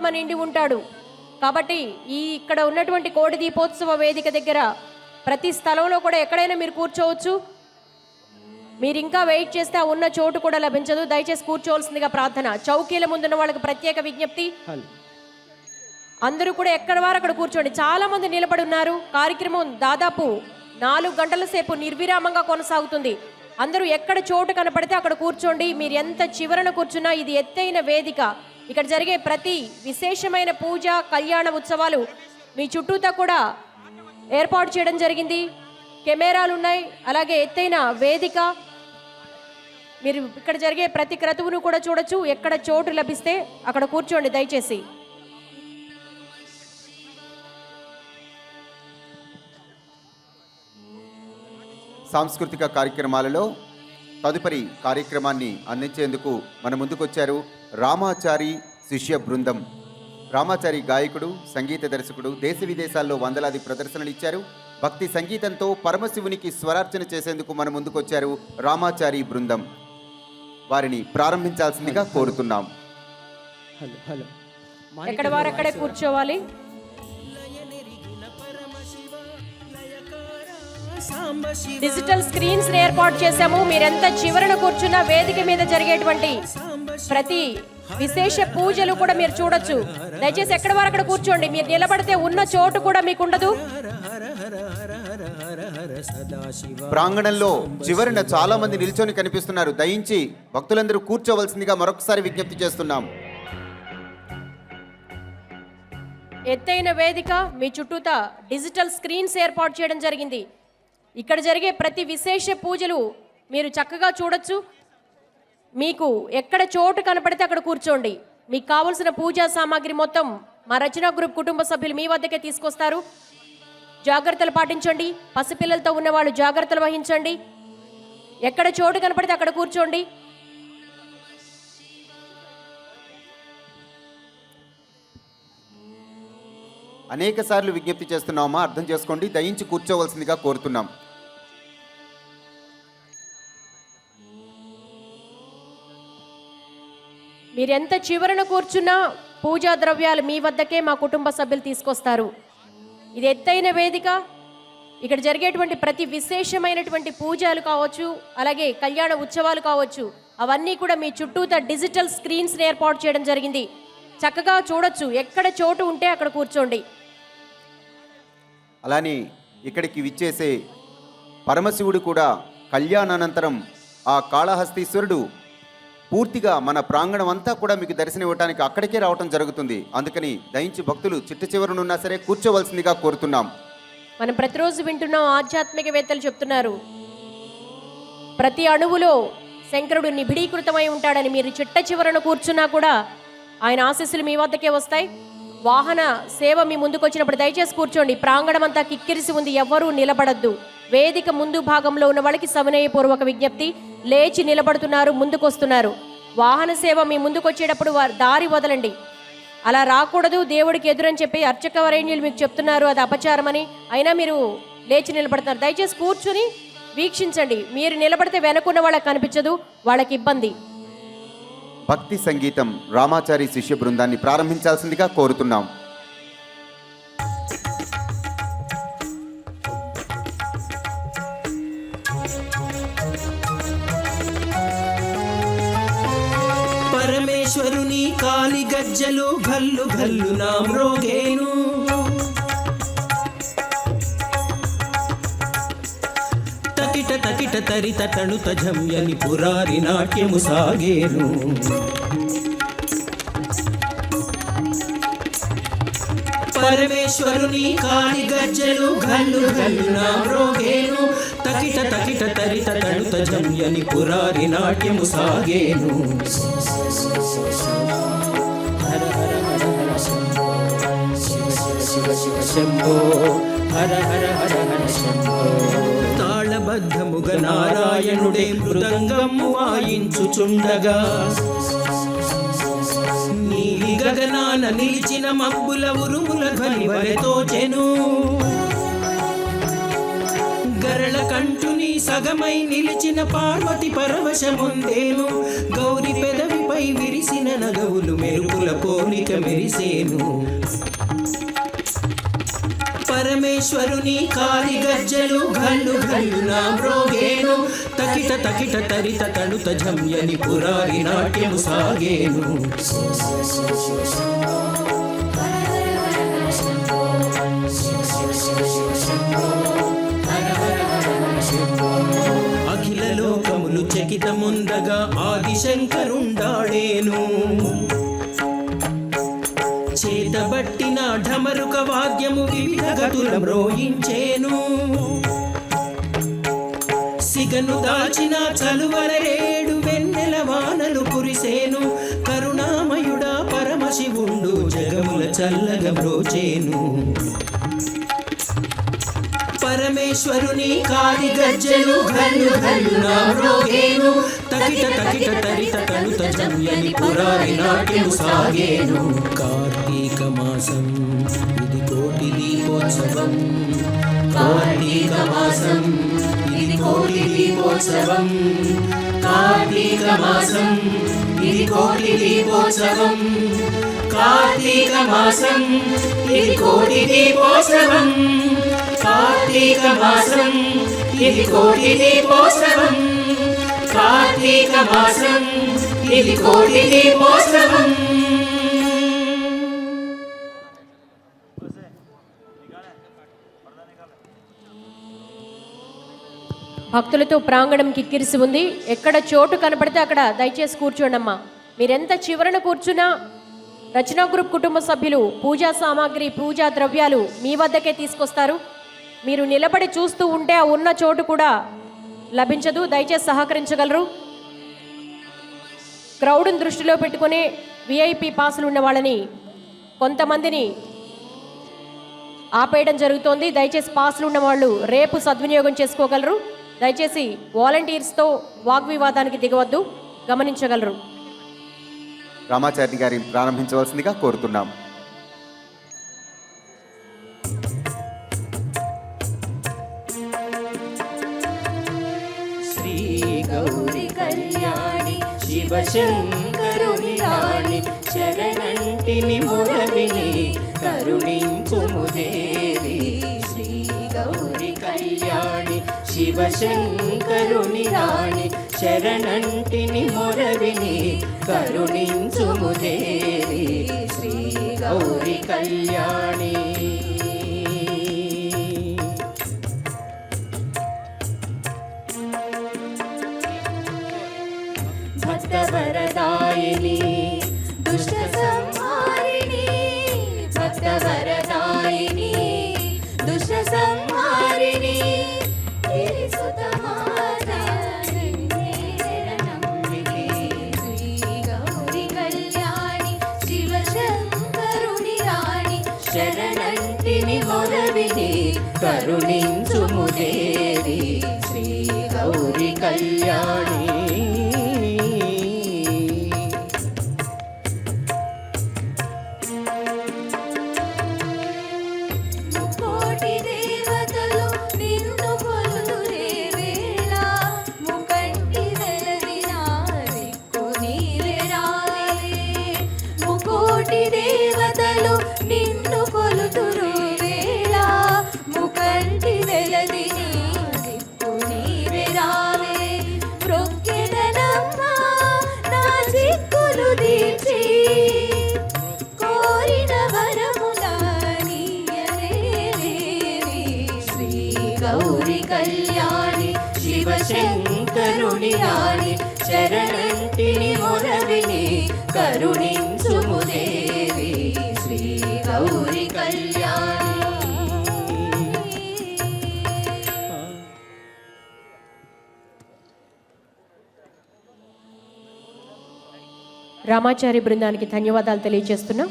ఆత్మ నిండి ఉంటాడు. కాబట్టి ఇక్కడ ఉన్నటువంటి కోడి దీపోత్సవ వేదిక దగ్గర ప్రతి స్థలంలో కూడా ఎక్కడైనా మీరు కూర్చోవచ్చు. మీరు ఇంకా వెయిట్ చేస్తే ఆ ఉన్న చోటు కూడా లభించదు. దయచేసి కూర్చోవలసిందిగా ప్రార్థన. చౌకీల ముందున్న వాళ్ళకి ప్రత్యేక విజ్ఞప్తి, అందరూ కూడా ఎక్కడ వారు అక్కడ కూర్చోండి. చాలా మంది నిలబడి ఉన్నారు. కార్యక్రమం దాదాపు 4 గంటల సేపు నిర్విరామంగా కొనసాగుతుంది. అందరూ ఎక్కడ చోటు కనపడితే అక్కడ కూర్చోండి. మీరు ఎంత చివరన కూర్చున్నా ఇది ఎత్తైన వేదిక. ఇక్కడ జరిగే ప్రతి విశేషమైన పూజ, కళ్యాణ ఉత్సవాలు మీ చుట్టూతా కూడా ఏర్పాటు చేయడం జరిగింది. కెమెరాలు ఉన్నాయి, అలాగే ఎత్తైన వేదిక. మీరు ఇక్కడ జరిగే ప్రతి క్రతువును కూడా చూడొచ్చు. ఎక్కడ చోటు లభిస్తే అక్కడ కూర్చోండి దయచేసి. సాంస్కృతిక కార్యక్రమాలలో తదుపరి కార్యక్రమాన్ని అందించేందుకు మన ముందుకొచ్చారు రామాచారి శిష్య బృందం. రామాచారి గాయకుడు, సంగీత దర్శకుడు, దేశ విదేశాల్లో వందలాది ప్రదర్శనలు ఇచ్చారు. భక్తి సంగీతంతో పరమశివునికి స్వరార్చన చేసేందుకు మన ముందుకొచ్చారు రామాచారి బృందం. వారిని ప్రారంభించాల్సిందిగా కోరుతున్నాం. ఎక్కడ వారు అక్కడే కూర్చోవాలి. డిజిటల్ స్క్రీన్స్ ఏర్పాటు చేశాము. మీరెంత చివరన కూర్చున్న వేదిక మీద జరిగేటువంటి ప్రతి విశేష పూజలు కూడా మీరు చూడొచ్చు. దయచేసి ఎక్కడ వారు అక్కడ కూర్చోండి. మీరు నిలబడితే ఉన్న చోటు కూడా మీకు ఉండదు. ప్రాంగణంలో చివరిన చాలా మంది నిల్చొని కనిపిస్తున్నారు. దయించి భక్తులందరూ కూర్చోవలసిందిగా మరొకసారి విజ్ఞప్తి చేస్తున్నాం. ఎత్తైన వేదిక, మీ చుట్టూతా డిజిటల్ స్క్రీన్స్ ఏర్పాటు చేయడం జరిగింది. ఇక్కడ జరిగే ప్రతి విశేష పూజలు మీరు చక్కగా చూడొచ్చు. మీకు ఎక్కడ చోటు కనపడితే అక్కడ కూర్చోండి. మీకు కావలసిన పూజా సామాగ్రి మొత్తం మా రచనా గ్రూప్ కుటుంబ సభ్యులు మీ వద్దకే తీసుకొస్తారు. జాగ్రత్తలు పాటించండి. పసిపిల్లలతో ఉన్న వాళ్ళు జాగ్రత్తలు వహించండి. ఎక్కడ చోటు కనపడితే అక్కడ కూర్చోండి. అనేక సార్లు విజ్ఞప్తి చేస్తున్నామా, అర్థం చేసుకోండి. దయించి కూర్చోవలసిందిగా కోరుతున్నాం. మీరెంత చివరన కూర్చున్నా పూజా ద్రవ్యాలు మీ వద్దకే మా కుటుంబ సభ్యులు తీసుకొస్తారు. ఇది ఎత్తైన వేదిక. ఇక్కడ జరిగేటువంటి ప్రతి విశేషమైనటువంటి పూజలు కావచ్చు, అలాగే కళ్యాణ ఉత్సవాలు కావచ్చు, అవన్నీ కూడా మీ చుట్టూతా డిజిటల్ స్క్రీన్స్ ఏర్పాటు చేయడం జరిగింది. చక్కగా చూడొచ్చు. ఎక్కడ చోటు ఉంటే అక్కడ కూర్చోండి. అలానే ఇక్కడికి విచ్చేసే పరమశివుడు కూడా కళ్యాణానంతరం ఆ కాళహస్తీశ్వరుడు పూర్తిగా మన ప్రాంగణం అంతా కూడా మీకు దర్శనం ఇవ్వడానికి అక్కడికే రావటం జరుగుతుంది. అందుకని దయించి భక్తులు చిట్ట చివరనున్నా సరే కూర్చోవలసిందిగా కోరుతున్నాం. మనం ప్రతిరోజు వింటున్నాం, ఆధ్యాత్మికవేత్తలు చెప్తున్నారు ప్రతి అణువులో శంకరుడు నిబిడీకృతమై ఉంటాడని. మీరు చిట్ట చివరన కూర్చున్నా కూడా ఆయన ఆశీస్సులు మీ వద్దకే వస్తాయి. వాహన సేవ మీ ముందుకు వచ్చినప్పుడు దయచేసి కూర్చోండి. ప్రాంగణం అంతా కిక్కిరిసి ఉంది, ఎవ్వరూ నిలబడద్దు. వేదిక ముందు భాగంలో ఉన్న వాళ్ళకి సవినయపూర్వక విజ్ఞప్తి, లేచి నిలబడుతున్నారు, ముందుకొస్తున్నారు. వాహన సేవ మీ ముందుకు వచ్చేటప్పుడు దారి వదలండి. అలా రాకూడదు, దేవుడికి ఎదురని చెప్పి అర్చక వరేణ్యులు మీకు చెప్తున్నారు, అది అపచారమని. అయినా మీరు లేచి నిలబడుతున్నారు. దయచేసి కూర్చుని వీక్షించండి. మీరు నిలబడితే వెనకున్న వాళ్ళకి కనిపించదు, వాళ్ళకి ఇబ్బంది. భక్తి సంగీతం రామాచారి శిష్య బృందాన్ని ప్రారంభించాల్సిందిగా కోరుతున్నాం. పరమేశ్వరుని కాలి గజ్జలు భల్లు భల్లు నా మ్రోగేను. తకిట తకిట తరిత తణుత జమ్యని పురారి నాట్యము సాగేను. పరమేశ్వరుని కాలి గజ్జలు గల్లు గల్లు నా మ్రోగేను. తకిట తకిట తరిత తణుత జమ్యని పురారి నాట్యము సాగేను. హర హర హర హర శంభో శివ శివ శివ శివ శంభో హర హర హర హర శంభో. తాళబద్ధముగ నారాయణుడే మృదంగము వాయించుచుండగా, నీలి గగనాన నిలిచిన మబ్బుల ఉరుముల ధ్వని వలెతోచెను. గరళ కంఠుని సగమై నిలిచిన పార్వతి పరవశముందేను. గౌరి పెదవిపై ముఖముపై విరిసిన నగవులు మెరుపుల పోలిక మెరిసేను. పరమేశ్వరుని కాలి గజ్జలు ఘల్లు ఘల్లున మ్రోగేను. తకిట తకిట తరిత తడుత జమ్యని పురారి నాట్యము సాగేను. అఖిల లోకములు చకితముందగా ఆదిశంకరుండాడేను. చేతబట్టిన ఢమరుక వాద్యము వివిధ గతుల మ్రోయించేను. సిగను దాచిన చలువరేడు వెన్నెల వానలు కురిసేను. కరుణామయుడా పరమశివుండు జగముల చల్లగా మ్రోచేను. పరమేశ్వరుని కాలి గజ్జలు ఘల్లు ఘల్లున మ్రోగేను. తకిట తకిట తరిత తడుత జమ్యని పురారి నాట్యము సాగేను. కార్తీక మాసం ఇది కోటి దీపోత్సవం. కార్తీక మాసం ఇది కోటి దీపోత్సవం. కార్తీక మాసం ఇది కోటి దీపోత్సవం. కార్తీక మాసం ఇది కోటి దీపోత్సవం. కార్తీక మాసం ఇది కోటి దీపోత్సవం. కార్తీక మాసం ఇది కోటి దీపోత్సవం. భక్తులతో ప్రాంగణం కిక్కిరిసి ఉంది. ఎక్కడ చోటు కనపడితే అక్కడ దయచేసి కూర్చోండమ్మా. మీరెంత చివరన కూర్చున్నా రచనా గ్రూప్ కుటుంబ సభ్యులు పూజా సామాగ్రి, పూజా ద్రవ్యాలు మీ వద్దకే తీసుకొస్తారు. మీరు నిలబడి చూస్తూ ఉంటే ఆ ఉన్న చోటు కూడా లభించదు. దయచేసి సహకరించగలరు. క్రౌడ్ని దృష్టిలో పెట్టుకుని విఐపి పాసులు ఉన్న వాళ్ళని కొంతమందిని ఆపేయడం జరుగుతోంది. దయచేసి పాసులు ఉన్న వాళ్ళు రేపు సద్వినియోగం చేసుకోగలరు. దయచేసి వాలంటీర్స్తో వాగ్వివాదానికి దిగవద్దు, గమనించగలరు. రామాచారి గారిని ప్రారంభించవలసిందిగా కోరుతున్నాం. శ్రీ గౌరి కళ్యాణి శివశంకరుని రాణి శరణంటిని మురవిని కరుణించుము దేవి. శ్రీ గౌరి కళ్యాణి శివశంకరుని రాణి శరణంటిని మురవిని కరుణించుము దేవి. శ్రీ గౌరి కళ్యాణి. భక్తవరదాయిని దుష్ట సంహారిణి. భక్తవరదాయిని దుష్ట సంహారిణి. శరణంటిని మొరవిని కరుణించుము దేవి. శ్రీ గౌరి కళ్యాణి. ముకోటి దేవతలు నిన్ను కొలుదురే వేళ. ముకంటి వెలదిన దిక్కు నీవే రావే. ముకోటి దేవతలు నిన్ను కొలుతురు వేళ. ముకంటి వెలదిని దిక్కు నీవే రావే. ప్రొక్కెదనమ్మా నా చిక్కులు తీర్చి కోరిన వరమున నీయవే దేవి. శ్రీ గౌరి కళ్యాణి శివశంకరుని రాణి శరణంటిని మొరవిని కరుణించుము దేవి. శ్రీ గౌరి కళ్యాణి. రామాచారి బృందానికి ధన్యవాదాలు తెలియజేస్తున్నాం.